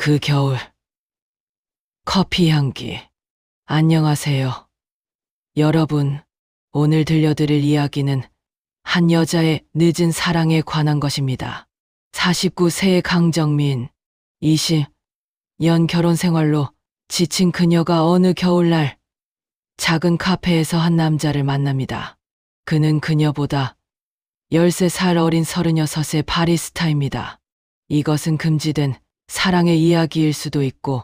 그 겨울, 커피 향기. 안녕하세요. 여러분, 오늘 들려드릴 이야기는 한 여자의 늦은 사랑에 관한 것입니다. 49세의 강정민, 20년 결혼 생활로 지친 그녀가 어느 겨울날 작은 카페에서 한 남자를 만납니다. 그는 그녀보다 13살 어린 36의 바리스타입니다. 이것은 금지된 사랑의 이야기일 수도 있고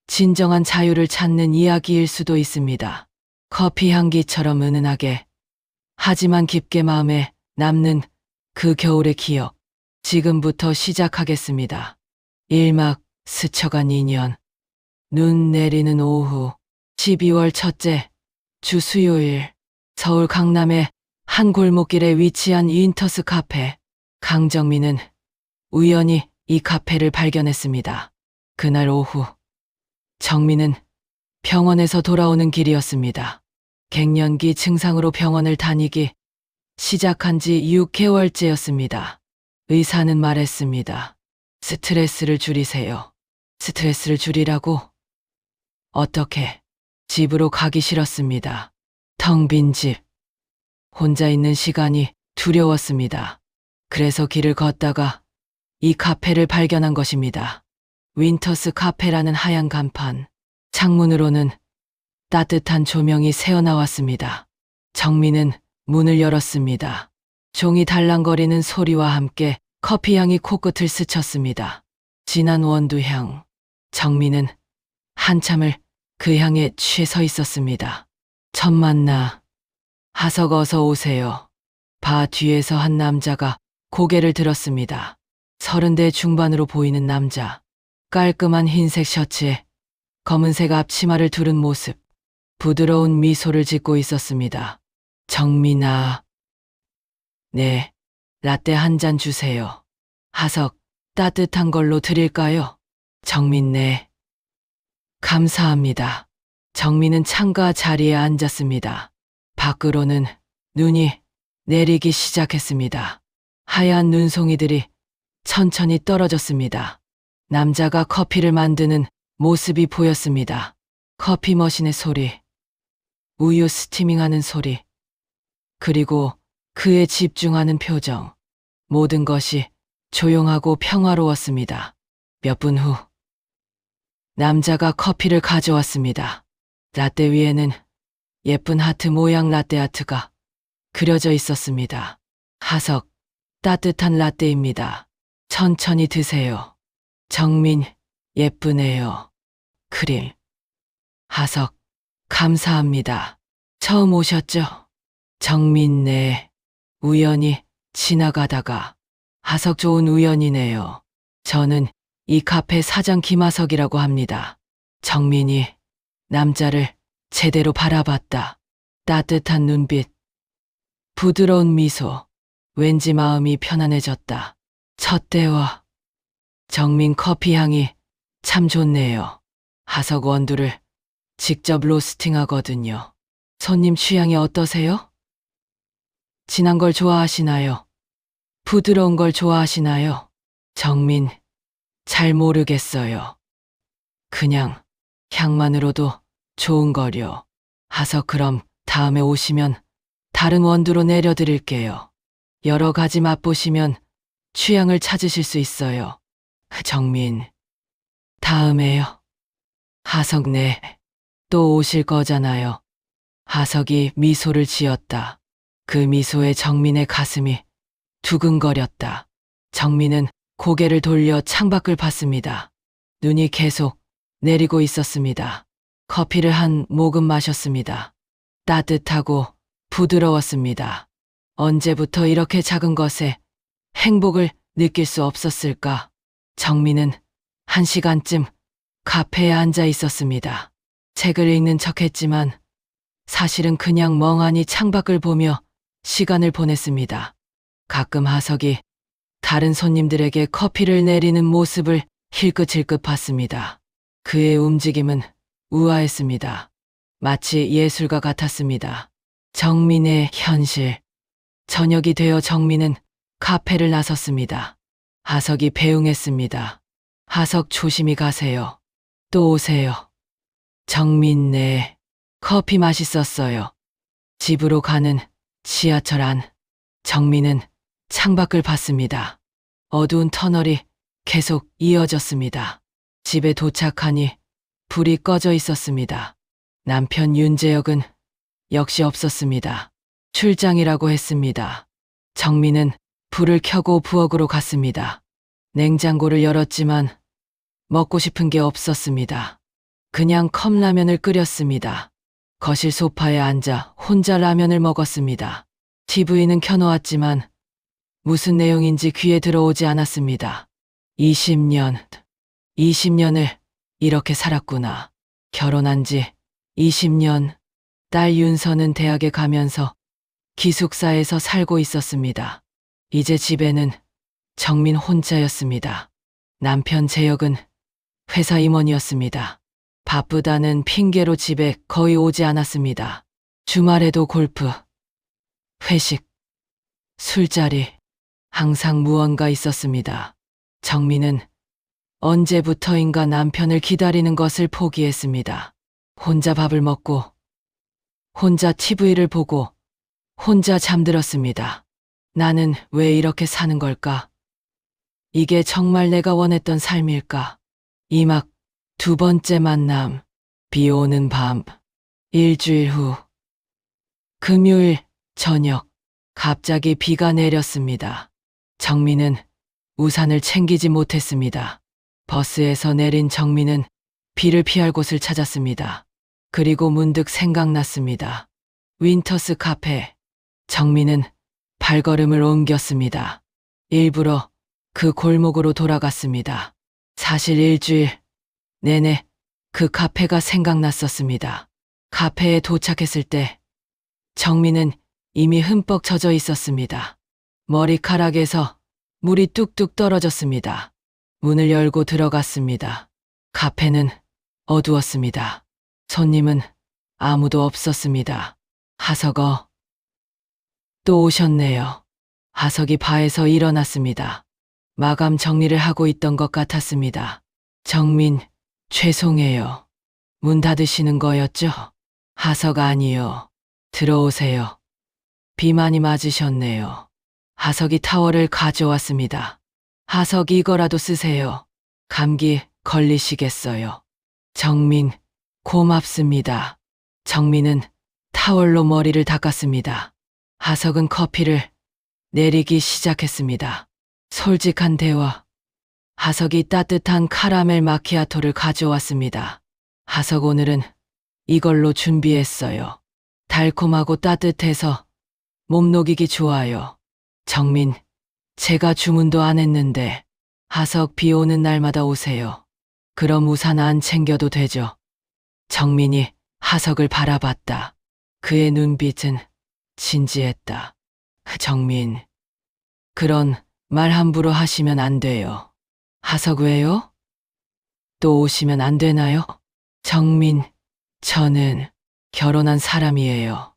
진정한 자유를 찾는 이야기일 수도 있습니다. 커피 향기처럼 은은하게 하지만 깊게 마음에 남는 그 겨울의 기억. 지금부터 시작하겠습니다. 1막 스쳐간 2년. 눈 내리는 오후 12월 첫째 주 수요일 서울 강남의 한 골목길에 위치한 윈터스 카페. 강정민은 우연히 이 카페를 발견했습니다. 그날 오후 정민은 병원에서 돌아오는 길이었습니다. 갱년기 증상으로 병원을 다니기 시작한 지 6개월째였습니다. 의사는 말했습니다. 스트레스를 줄이세요. 스트레스를 줄이라고? 어떻게? 집으로 가기 싫었습니다. 텅 빈 집. 혼자 있는 시간이 두려웠습니다. 그래서 길을 걷다가 이 카페를 발견한 것입니다. 윈터스 카페라는 하얀 간판. 창문으로는 따뜻한 조명이 새어나왔습니다. 정민은 문을 열었습니다. 종이 달랑거리는 소리와 함께 커피향이 코끝을 스쳤습니다. 진한 원두향. 정민은 한참을 그 향에 취해 서 있었습니다. 첫 만나. 하석 어서 오세요. 바 뒤에서 한 남자가 고개를 들었습니다. 30대 중반으로 보이는 남자. 깔끔한 흰색 셔츠에 검은색 앞치마를 두른 모습. 부드러운 미소를 짓고 있었습니다. 정민아. 네, 라떼 한 잔 주세요. 하석, 따뜻한 걸로 드릴까요? 정민 네. 감사합니다. 정민은 창가 자리에 앉았습니다. 밖으로는 눈이 내리기 시작했습니다. 하얀 눈송이들이 천천히 떨어졌습니다. 남자가 커피를 만드는 모습이 보였습니다. 커피 머신의 소리, 우유 스티밍하는 소리, 그리고 그의 집중하는 표정. 모든 것이 조용하고 평화로웠습니다. 몇 분 후, 남자가 커피를 가져왔습니다. 라떼 위에는 예쁜 하트 모양 라떼 아트가 그려져 있었습니다. 하석, 따뜻한 라떼입니다. 천천히 드세요. 정민, 예쁘네요. 크림. 하석, 감사합니다. 처음 오셨죠? 정민 네. 우연히 지나가다가. 하석 좋은 우연이네요. 저는 이 카페 사장 김하석이라고 합니다. 정민이 남자를 제대로 바라봤다. 따뜻한 눈빛, 부드러운 미소, 왠지 마음이 편안해졌다. 첫 대화. 정민 커피 향이 참 좋네요. 하석 원두를 직접 로스팅하거든요. 손님 취향이 어떠세요? 진한 걸 좋아하시나요? 부드러운 걸 좋아하시나요? 정민, 잘 모르겠어요. 그냥 향만으로도 좋은 거요. 하석 그럼 다음에 오시면 다른 원두로 내려드릴게요. 여러 가지 맛보시면 취향을 찾으실 수 있어요. 정민, 다음에요. 하석 네, 또 오실 거잖아요. 하석이 미소를 지었다. 그 미소에 정민의 가슴이 두근거렸다. 정민은 고개를 돌려 창밖을 봤습니다. 눈이 계속 내리고 있었습니다. 커피를 한 모금 마셨습니다. 따뜻하고 부드러웠습니다. 언제부터 이렇게 작은 것에 행복을 느낄 수 없었을까? 정민은 1시간쯤 카페에 앉아 있었습니다. 책을 읽는 척했지만 사실은 그냥 멍하니 창밖을 보며 시간을 보냈습니다. 가끔 하석이 다른 손님들에게 커피를 내리는 모습을 힐끗힐끗 봤습니다. 그의 움직임은 우아했습니다. 마치 예술가 같았습니다. 정민의 현실. 저녁이 되어 정민은 카페를 나섰습니다. 하석이 배웅했습니다. 하석 조심히 가세요. 또 오세요. 정민 네. 커피 맛있었어요. 집으로 가는 지하철 안. 정민은 창밖을 봤습니다. 어두운 터널이 계속 이어졌습니다. 집에 도착하니 불이 꺼져 있었습니다. 남편 윤재혁은 역시 없었습니다. 출장이라고 했습니다. 정민은 불을 켜고 부엌으로 갔습니다. 냉장고를 열었지만 먹고 싶은 게 없었습니다. 그냥 컵라면을 끓였습니다. 거실 소파에 앉아 혼자 라면을 먹었습니다. TV는 켜놓았지만 무슨 내용인지 귀에 들어오지 않았습니다. 20년을 이렇게 살았구나. 결혼한 지 20년, 딸 윤서는 대학에 가면서 기숙사에서 살고 있었습니다. 이제 집에는 정민 혼자였습니다. 남편 재혁은 회사 임원이었습니다. 바쁘다는 핑계로 집에 거의 오지 않았습니다. 주말에도 골프, 회식, 술자리, 항상 무언가 있었습니다. 정민은 언제부터인가 남편을 기다리는 것을 포기했습니다. 혼자 밥을 먹고, 혼자 TV를 보고, 혼자 잠들었습니다. 나는 왜 이렇게 사는 걸까? 이게 정말 내가 원했던 삶일까? 이막 두 번째 만남, 비 오는 밤, 일주일 후, 금요일 저녁, 갑자기 비가 내렸습니다. 정민은 우산을 챙기지 못했습니다. 버스에서 내린 정민은 비를 피할 곳을 찾았습니다. 그리고 문득 생각났습니다. 윈터스 카페. 정민은 발걸음을 옮겼습니다. 일부러 그 골목으로 돌아갔습니다. 사실 일주일 내내 그 카페가 생각났었습니다. 카페에 도착했을 때 정민은 이미 흠뻑 젖어 있었습니다. 머리카락에서 물이 뚝뚝 떨어졌습니다. 문을 열고 들어갔습니다. 카페는 어두웠습니다. 손님은 아무도 없었습니다. 하석어. 또 오셨네요. 하석이 바에서 일어났습니다. 마감 정리를 하고 있던 것 같았습니다. 정민, 죄송해요. 문 닫으시는 거였죠? 하석 아니요. 들어오세요. 비 많이 맞으셨네요. 하석이 타월을 가져왔습니다. 하석 이거라도 쓰세요. 감기 걸리시겠어요. 정민, 고맙습니다. 정민은 타월로 머리를 닦았습니다. 하석은 커피를 내리기 시작했습니다. 솔직한 대화. 하석이 따뜻한 카라멜 마키아토를 가져왔습니다. 하석 오늘은 이걸로 준비했어요. 달콤하고 따뜻해서 몸 녹이기 좋아요. 정민, 제가 주문도 안 했는데 하석 비 오는 날마다 오세요. 그럼 우산 안 챙겨도 되죠? 정민이 하석을 바라봤다. 그의 눈빛은 진지했다. 정민, 그런 말 함부로 하시면 안 돼요. 하석 왜요? 또 오시면 안 되나요? 정민, 저는 결혼한 사람이에요.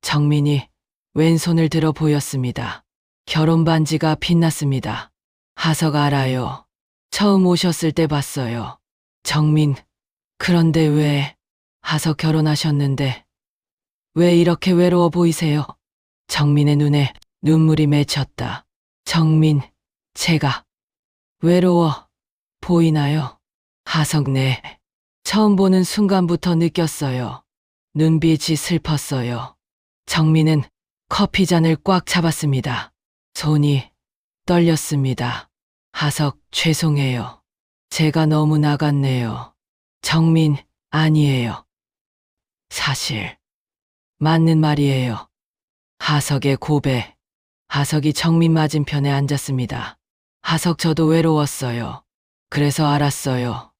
정민이 왼손을 들어 보였습니다. 결혼 반지가 빛났습니다. 하석 알아요. 처음 오셨을 때 봤어요. 정민, 그런데 왜? 하석 결혼하셨는데 왜 이렇게 외로워 보이세요? 정민의 눈에 눈물이 맺혔다. 정민, 제가 외로워 보이나요? 하석 네. 처음 보는 순간부터 느꼈어요. 눈빛이 슬펐어요. 정민은 커피잔을 꽉 잡았습니다. 손이 떨렸습니다. 하석 죄송해요. 제가 너무 나갔네요. 정민 아니에요. 사실 맞는 말이에요. 하석의 고백. 하석이 정민 맞은편에 앉았습니다. 하석 저도 외로웠어요. 그래서 알았어요.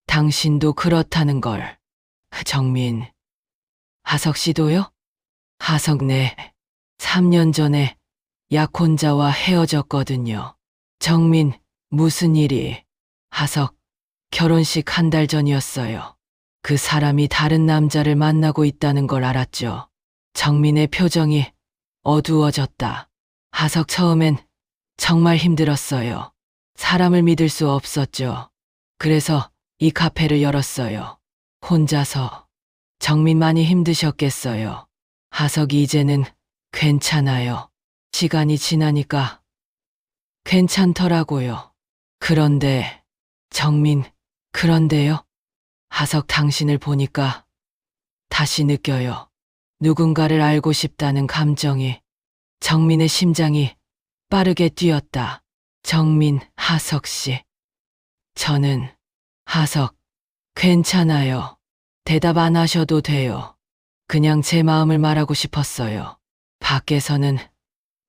당신도 그렇다는 걸. 정민. 하석 씨도요? 하석 네. 3년 전에 약혼자와 헤어졌거든요. 정민, 무슨 일이? 하석, 결혼식 한 달 전이었어요. 그 사람이 다른 남자를 만나고 있다는 걸 알았죠. 정민의 표정이 어두워졌다. 하석 처음엔 정말 힘들었어요. 사람을 믿을 수 없었죠. 그래서 이 카페를 열었어요. 혼자서. 정민 많이 힘드셨겠어요. 하석이 이제는 괜찮아요. 시간이 지나니까 괜찮더라고요. 그런데 정민, 그런데요? 하석 당신을 보니까 다시 느껴요. 누군가를 알고 싶다는 감정이. 정민의 심장이 빠르게 뛰었다. 정민, 하석 씨. 저는 하석, 괜찮아요. 대답 안 하셔도 돼요. 그냥 제 마음을 말하고 싶었어요. 밖에서는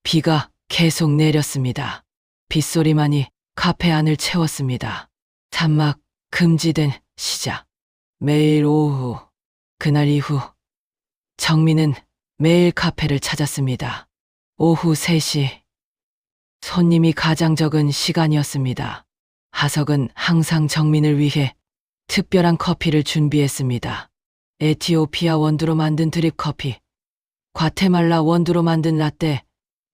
비가 계속 내렸습니다. 빗소리만이 카페 안을 채웠습니다. 산막 금지된 시작. 매일 오후, 그날 이후 정민은 매일 카페를 찾았습니다. 오후 3시. 손님이 가장 적은 시간이었습니다. 하석은 항상 정민을 위해 특별한 커피를 준비했습니다. 에티오피아 원두로 만든 드립 커피, 과테말라 원두로 만든 라떼,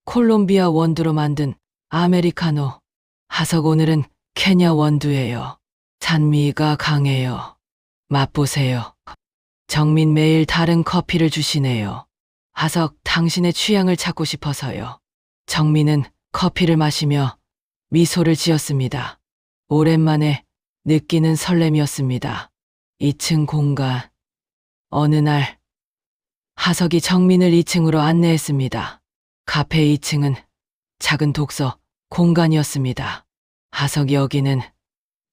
콜롬비아 원두로 만든 아메리카노. 하석 오늘은 케냐 원두예요. 산미가 강해요. 맛보세요. 정민 매일 다른 커피를 주시네요. 하석 당신의 취향을 찾고 싶어서요. 정민은 커피를 마시며 미소를 지었습니다. 오랜만에 느끼는 설렘이었습니다. 2층 공간. 어느 날 하석이 정민을 2층으로 안내했습니다. 카페 2층은 작은 독서 공간이었습니다. 하석 여기는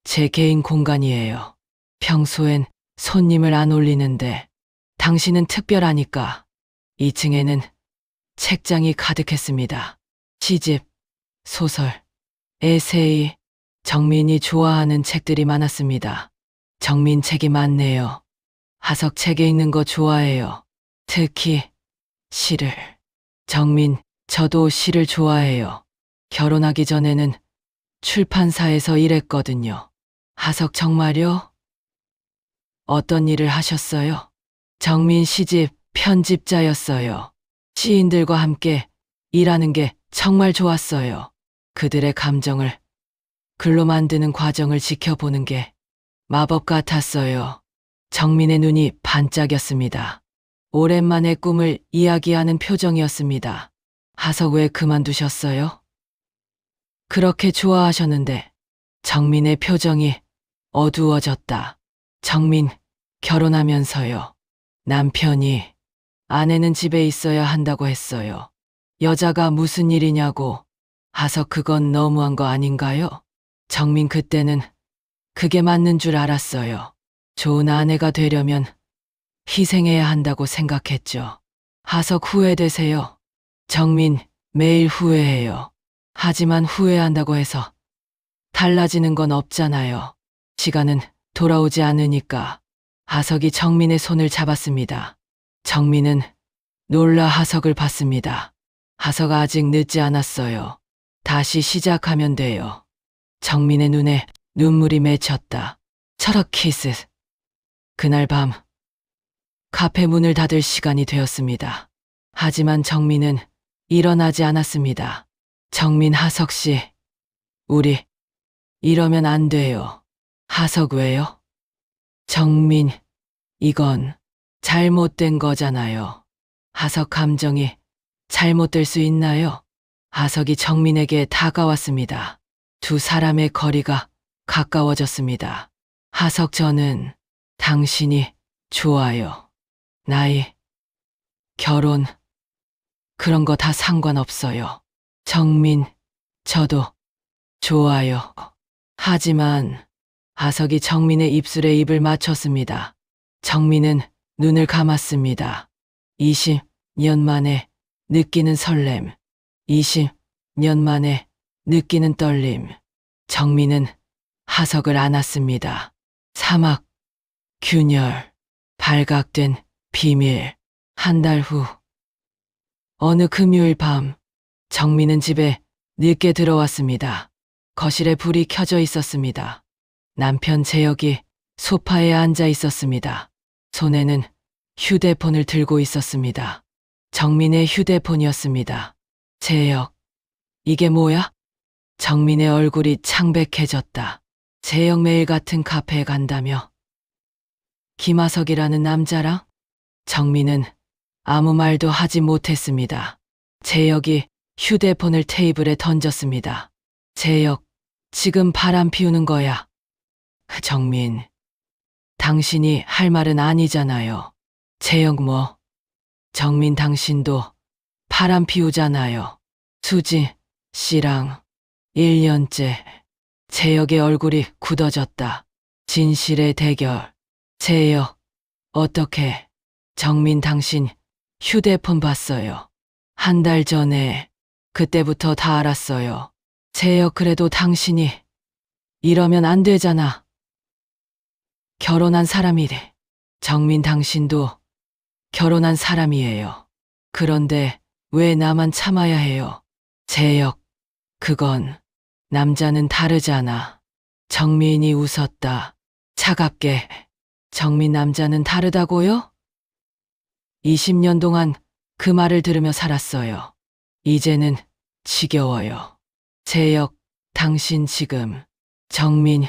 제 개인 공간이에요. 평소엔 손님을 안 올리는데 당신은 특별하니까. 2층에는 책장이 가득했습니다. 시집, 소설, 에세이, 정민이 좋아하는 책들이 많았습니다. 정민 책이 많네요. 하석 책에 읽는 거 좋아해요. 특히 시를. 정민, 저도 시를 좋아해요. 결혼하기 전에는 출판사에서 일했거든요. 하석 정말요? 어떤 일을 하셨어요? 정민 시집 편집자였어요. 시인들과 함께 일하는 게 정말 좋았어요. 그들의 감정을 글로 만드는 과정을 지켜보는 게 마법 같았어요. 정민의 눈이 반짝였습니다. 오랜만에 꿈을 이야기하는 표정이었습니다. 하석 왜 그만두셨어요? 그렇게 좋아하셨는데. 정민의 표정이 어두워졌다. 정민, 결혼하면서요. 남편이 아내는 집에 있어야 한다고 했어요. 여자가 무슨 일이냐고. 하석 그건 너무한 거 아닌가요? 정민 그때는 그게 맞는 줄 알았어요. 좋은 아내가 되려면 희생해야 한다고 생각했죠. 하석 후회되세요? 정민, 매일 후회해요. 하지만 후회한다고 해서 달라지는 건 없잖아요. 시간은 돌아오지 않으니까. 하석이 정민의 손을 잡았습니다. 정민은 놀라 하석을 봤습니다. 하석 아직 늦지 않았어요. 다시 시작하면 돼요. 정민의 눈에 눈물이 맺혔다. 철학 키스. 그날 밤 카페 문을 닫을 시간이 되었습니다. 하지만 정민은 일어나지 않았습니다. 정민, 하석 씨, 우리 이러면 안 돼요. 하석 왜요? 정민, 이건 잘못된 거잖아요. 하석 감정이 잘못될 수 있나요? 하석이 정민에게 다가왔습니다. 두 사람의 거리가 가까워졌습니다. 하석 저는 당신이 좋아요. 나이, 결혼, 그런 거 다 상관없어요. 정민, 저도 좋아요. 하지만 하석이 정민의 입술에 입을 맞췄습니다. 정민은 눈을 감았습니다. 20년 만에 느끼는 설렘, 20년 만에 느끼는 떨림. 정민은 하석을 안았습니다. 사막, 균열, 발각된 비밀. 한 달 후, 어느 금요일 밤, 정민은 집에 늦게 들어왔습니다. 거실에 불이 켜져 있었습니다. 남편 재혁이 소파에 앉아 있었습니다. 손에는 휴대폰을 들고 있었습니다. 정민의 휴대폰이었습니다. 재혁, 이게 뭐야? 정민의 얼굴이 창백해졌다. 재혁 매일 같은 카페에 간다며. 김하석이라는 남자랑? 정민은 아무 말도 하지 못했습니다. 재혁이 휴대폰을 테이블에 던졌습니다. 재혁, 지금 바람 피우는 거야. 정민, 당신이 할 말은 아니잖아요. 재혁 뭐, 정민 당신도 바람 피우잖아요. 수지 씨랑 1년째. 재혁의 얼굴이 굳어졌다. 진실의 대결. 재혁, 어떻게? 정민 당신 휴대폰 봤어요. 한 달 전에. 그때부터 다 알았어요. 재혁 그래도 당신이 이러면 안 되잖아. 결혼한 사람이래. 정민 당신도 결혼한 사람이에요. 그런데 왜 나만 참아야 해요? 재혁, 그건 남자는 다르잖아. 정민이 웃었다. 차갑게. 정민 남자는 다르다고요? 20년 동안 그 말을 들으며 살았어요. 이제는 지겨워요. 재혁, 당신 지금 정민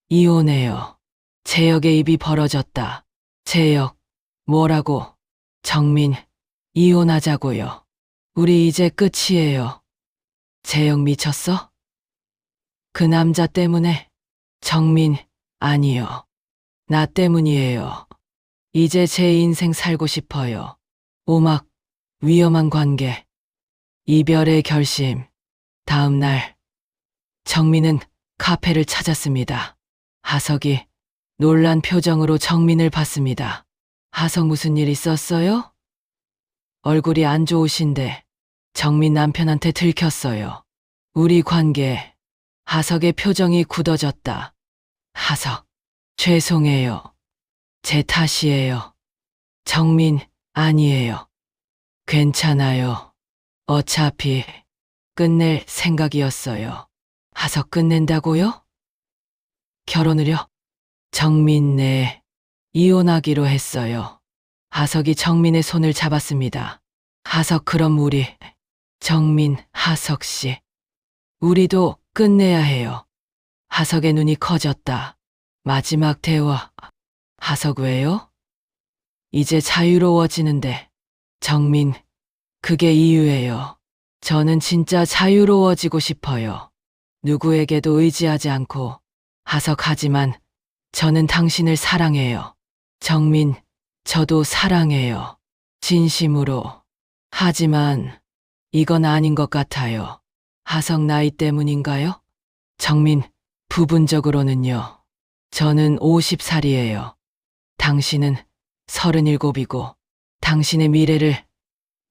이혼해요. 재혁의 입이 벌어졌다. 재혁, 뭐라고? 정민 이혼하자고요. 우리 이제 끝이에요. 재혁 미쳤어? 그 남자 때문에? 정민, 아니요. 나 때문이에요. 이제 제 인생 살고 싶어요. 오막, 위험한 관계. 이별의 결심. 다음 날, 정민은 카페를 찾았습니다. 하석이 놀란 표정으로 정민을 봤습니다. 하석 무슨 일 있었어요? 얼굴이 안 좋으신데 정민 남편한테 들켰어요. 우리 관계. 하석의 표정이 굳어졌다. 하석, 죄송해요. 제 탓이에요. 정민, 아니에요. 괜찮아요. 어차피 끝낼 생각이었어요. 하석 끝낸다고요? 결혼을요? 정민 네. 이혼하기로 했어요. 하석이 정민의 손을 잡았습니다. 하석 그럼 우리. 정민, 하석 씨. 우리도 끝내야 해요. 하석의 눈이 커졌다. 마지막 대화. 하석 왜요? 이제 자유로워지는데. 정민, 그게 이유예요. 저는 진짜 자유로워지고 싶어요. 누구에게도 의지하지 않고. 하석 하지만 저는 당신을 사랑해요. 정민, 저도 사랑해요. 진심으로. 하지만 이건 아닌 것 같아요. 하석 나이 때문인가요? 정민, 부분적으로는요. 저는 50살이에요. 당신은 37이고 당신의 미래를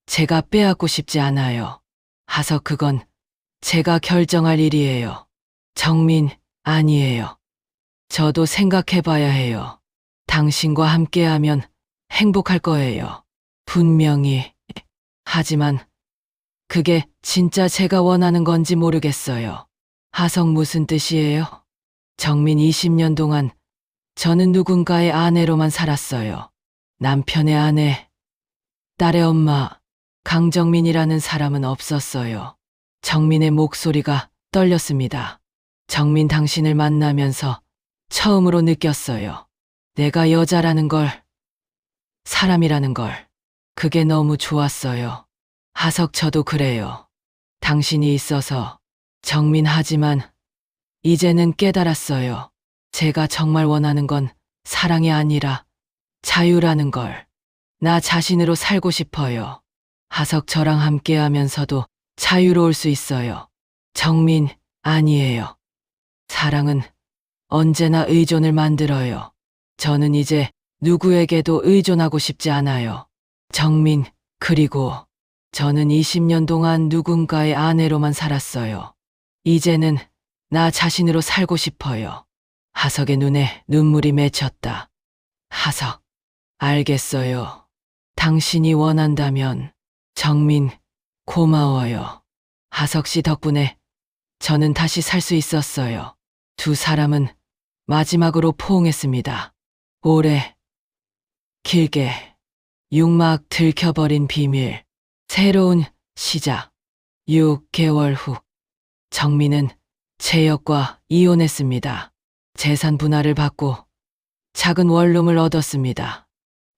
제가 빼앗고 싶지 않아요. 하석 그건 제가 결정할 일이에요. 정민, 아니에요. 저도 생각해봐야 해요. 당신과 함께하면 행복할 거예요. 분명히. 하지만 그게 진짜 제가 원하는 건지 모르겠어요. 하석 무슨 뜻이에요? 정민 20년 동안 저는 누군가의 아내로만 살았어요. 남편의 아내, 딸의 엄마, 강정민이라는 사람은 없었어요. 정민의 목소리가 떨렸습니다. 정민 당신을 만나면서 처음으로 느꼈어요. 내가 여자라는 걸, 사람이라는 걸. 그게 너무 좋았어요. 하석 저도 그래요. 당신이 있어서. 정민 하지만 이제는 깨달았어요. 제가 정말 원하는 건 사랑이 아니라 자유라는 걸. 나 자신으로 살고 싶어요. 하석 저랑 함께 하면서도 자유로울 수 있어요. 정민, 아니에요. 사랑은 언제나 의존을 만들어요. 저는 이제 누구에게도 의존하고 싶지 않아요. 정민, 그리고 저는 20년 동안 누군가의 아내로만 살았어요. 이제는 나 자신으로 살고 싶어요. 하석의 눈에 눈물이 맺혔다. 하석, 알겠어요. 당신이 원한다면. 정민, 고마워요. 하석 씨 덕분에 저는 다시 살 수 있었어요. 두 사람은 마지막으로 포옹했습니다. 오래, 길게. 육막 들켜버린 비밀. 새로운 시작. 6개월 후. 정민은 재혁과 이혼했습니다. 재산 분할을 받고 작은 원룸을 얻었습니다.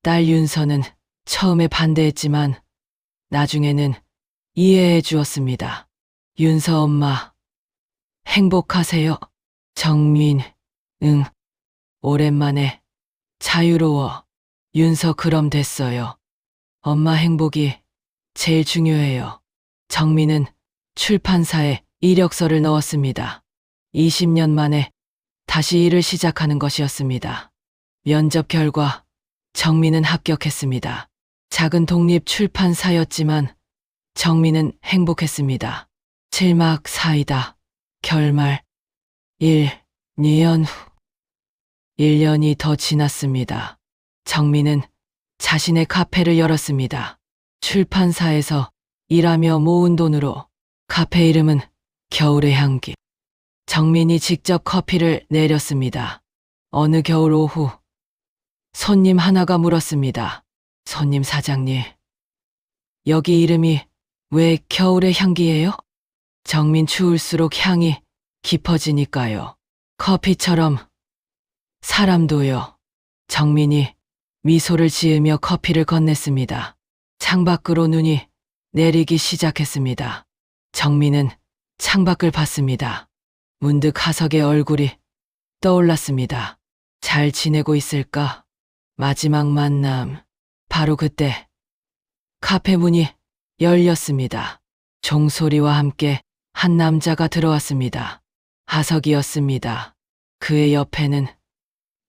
딸 윤서는 처음에 반대했지만 나중에는 이해해 주었습니다. 윤서 엄마, 행복하세요? 정민, 응. 오랜만에 자유로워. 윤서 그럼 됐어요. 엄마 행복이 제일 중요해요. 정민은 출판사에 이력서를 넣었습니다. 20년 만에 다시 일을 시작하는 것이었습니다. 면접 결과 정민은 합격했습니다. 작은 독립 출판사였지만 정민은 행복했습니다. 7막 4이다. 결말 2년 후 1년이 더 지났습니다. 정민은 자신의 카페를 열었습니다. 출판사에서 일하며 모은 돈으로 카페 이름은 겨울의 향기. 정민이 직접 커피를 내렸습니다. 어느 겨울 오후 손님 하나가 물었습니다. 손님 사장님, 여기 이름이 왜 겨울의 향기예요? 정민 추울수록 향이 깊어지니까요. 커피처럼 사람도요. 정민이 미소를 지으며 커피를 건넸습니다. 창밖으로 눈이 내리기 시작했습니다. 정민은 창밖을 봤습니다. 문득 하석의 얼굴이 떠올랐습니다. 잘 지내고 있을까? 마지막 만남. 바로 그때 카페 문이 열렸습니다. 종소리와 함께 한 남자가 들어왔습니다. 하석이었습니다. 그의 옆에는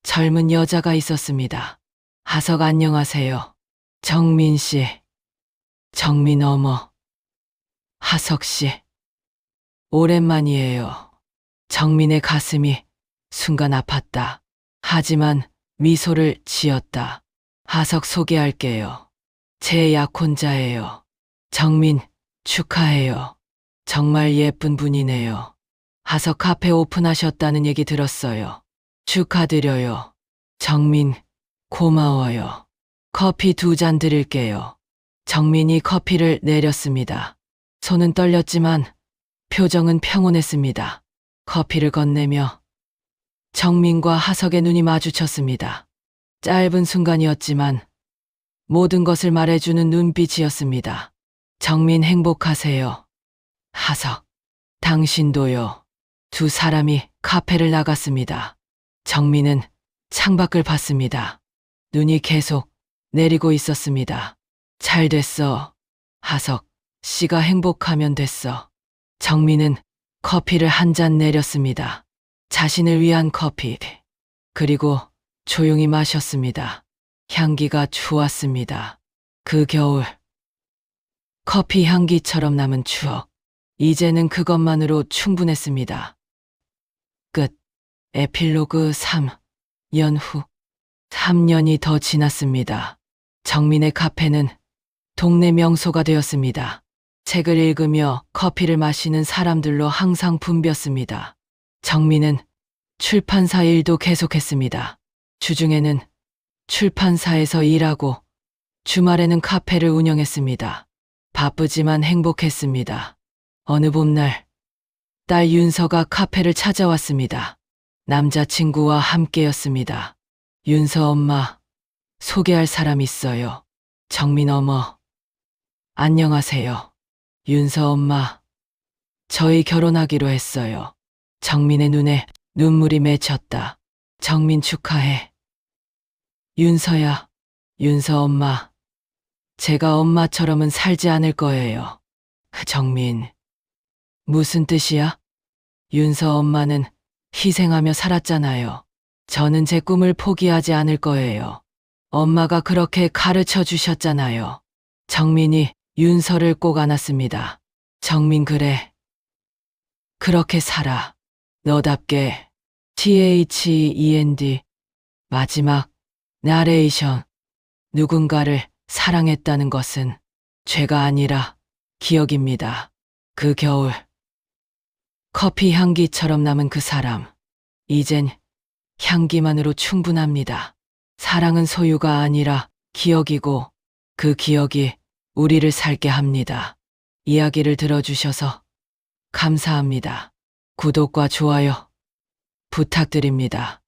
젊은 여자가 있었습니다. 하석 안녕하세요. 정민 씨. 정민 어머. 하석 씨. 오랜만이에요. 정민의 가슴이 순간 아팠다. 하지만 미소를 지었다. 하석 소개할게요. 제 약혼자예요. 정민 축하해요. 정말 예쁜 분이네요. 하석 카페 오픈하셨다는 얘기 들었어요. 축하드려요. 정민 고마워요. 커피 2잔 드릴게요. 정민이 커피를 내렸습니다. 손은 떨렸지만 표정은 평온했습니다. 커피를 건네며 정민과 하석의 눈이 마주쳤습니다. 짧은 순간이었지만 모든 것을 말해주는 눈빛이었습니다. 정민 행복하세요. 하석, 당신도요. 두 사람이 카페를 나갔습니다. 정민은 창밖을 봤습니다. 눈이 계속 내리고 있었습니다. 잘 됐어. 하석, 씨가 행복하면 됐어. 정민은 커피를 한 잔 내렸습니다. 자신을 위한 커피. 그리고 조용히 마셨습니다. 향기가 좋았습니다. 그 겨울. 커피 향기처럼 남은 추억. 이제는 그것만으로 충분했습니다. 끝. 에필로그 3년 후. 3년이 더 지났습니다. 정민의 카페는 동네 명소가 되었습니다. 책을 읽으며 커피를 마시는 사람들로 항상 붐볐습니다. 정민은 출판사 일도 계속했습니다. 주중에는 출판사에서 일하고 주말에는 카페를 운영했습니다. 바쁘지만 행복했습니다. 어느 봄날 딸 윤서가 카페를 찾아왔습니다. 남자친구와 함께였습니다. 윤서 엄마, 소개할 사람 있어요. 정민 어머, 안녕하세요. 윤서 엄마, 저희 결혼하기로 했어요. 정민의 눈에 눈물이 맺혔다. 정민 축하해. 윤서야, 윤서 엄마, 제가 엄마처럼은 살지 않을 거예요. 정민, 무슨 뜻이야? 윤서 엄마는 희생하며 살았잖아요. 저는 제 꿈을 포기하지 않을 거예요. 엄마가 그렇게 가르쳐 주셨잖아요. 정민이 윤서를 꼭 안았습니다. 정민 그래. 그렇게 살아. 너답게. THEND. 마지막 나레이션. 누군가를 사랑했다는 것은 죄가 아니라 기억입니다. 그 겨울. 커피 향기처럼 남은 그 사람. 이젠 향기만으로 충분합니다. 사랑은 소유가 아니라 기억이고 그 기억이 우리를 살게 합니다. 이야기를 들어주셔서 감사합니다. 구독과 좋아요 부탁드립니다.